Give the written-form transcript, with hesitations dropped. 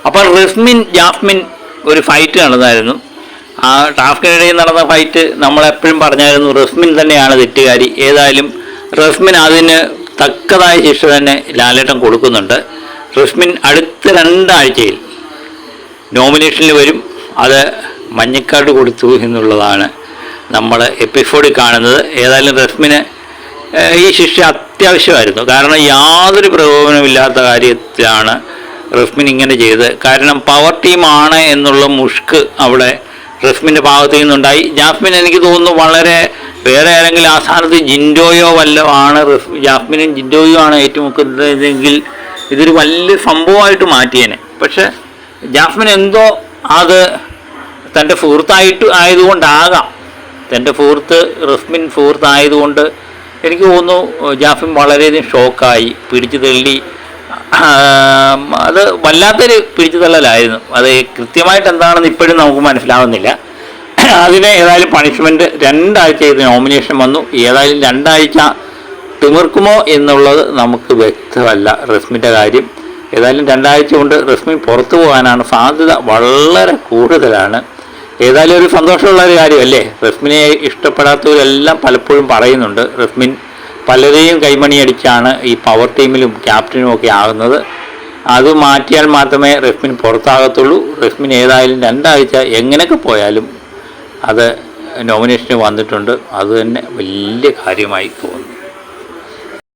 അപ്പോൾ റസ്മിൻ ജാസ്മിൻ ഒരു ഫൈറ്റ് നടന്നായിരുന്നു. ആ ടാസ്കിനിടയിൽ നടന്ന ഫൈറ്റ് നമ്മളെപ്പോഴും പറഞ്ഞായിരുന്നു റസ്മിൻ തന്നെയാണ് തെറ്റുകാരി. ഏതായാലും റസ്മിൻ അതിന് തക്കതായ ശിക്ഷ തന്നെ ലാലേട്ടൻ കൊടുക്കുന്നുണ്ട്. റസ്മിൻ അടുത്ത 2 ആഴ്ചയിൽ നോമിനേഷനിൽ വരും. അത് മഞ്ഞക്കാർഡ് കൊടുത്തു എന്നുള്ളതാണ് നമ്മൾ എപ്പിസോഡിൽ കാണുന്നത്. ഏതായാലും റസ്മിന് ഈ ശിക്ഷ അത്യാവശ്യമായിരുന്നു. കാരണം യാതൊരു പ്രകോപനമില്ലാത്ത കാര്യത്തിലാണ് റസ്മിൻ ഇങ്ങനെ ചെയ്തത്. കാരണം പവർ ടീമാണ് എന്നുള്ള മുഷ്ക് അവിടെ റസ്മിൻ്റെ ഭാഗത്തു നിന്നുണ്ടായി. ജാസ്മിൻ എനിക്ക് തോന്നുന്നു വളരെ വേറെ ആരെങ്കിലും ആ സ്ഥാനത്ത് ജിൻഡോയോ വല്ലതും ആണ്, ജാസ്മിനും ജിൻഡോയോ ആണ് ഏറ്റുമുക്കുന്നതെങ്കിൽ ഇതൊരു വലിയ സംഭവമായിട്ട് മാറ്റിയേനെ. പക്ഷെ ജാസ്മിൻ എന്തോ അത് തൻ്റെ ആയതുകൊണ്ടാകാം, തൻ്റെ റസ്മിൻ ആയതുകൊണ്ട് എനിക്ക് തോന്നുന്നു ജാസ്മിൻ വളരെയധികം ഷോക്കായി, പിടിച്ചു തള്ളി. അത് വല്ലാത്തൊരു പിടിച്ചു തള്ളലായിരുന്നു. അത് കൃത്യമായിട്ട് എന്താണെന്ന് ഇപ്പോഴും നമുക്ക് മനസ്സിലാവുന്നില്ല. അതിന് ഏതായാലും പണിഷ്മെൻറ്റ് 2 ആഴ്ച ഇത് നോമിനേഷൻ വന്നു. ഏതായാലും 2 ആഴ്ച തിമിർക്കുമോ എന്നുള്ളത് നമുക്ക് വ്യക്തമല്ല റസ്മിൻ്റെ കാര്യം. ഏതായാലും 2 ആഴ്ച കൊണ്ട് റസ്മിൻ പുറത്തു പോകാനാണ് സാധ്യത വളരെ കൂടുതലാണ്. ഏതായാലും ഒരു സന്തോഷമുള്ളൊരു കാര്യമല്ലേ. റസ്മിനെ ഇഷ്ടപ്പെടാത്തവരെല്ലാം പലപ്പോഴും പറയുന്നുണ്ട് റസ്മിൻ പലരെയും കൈമണിയടിച്ചാണ് ഈ പവർ ടീമിലും ക്യാപ്റ്റനും ഒക്കെ ആകുന്നത്. അത് മാറ്റിയാൽ മാത്രമേ റസ്മിൻ പുറത്താകത്തുള്ളൂ. റസ്മിൻ ഏതായാലും 2 ആഴ്ച എങ്ങനെയൊക്കെ പോയാലും അത് നോമിനേഷന് വന്നിട്ടുണ്ട്. അത് തന്നെ വലിയ കാര്യമായി തോന്നുന്നു.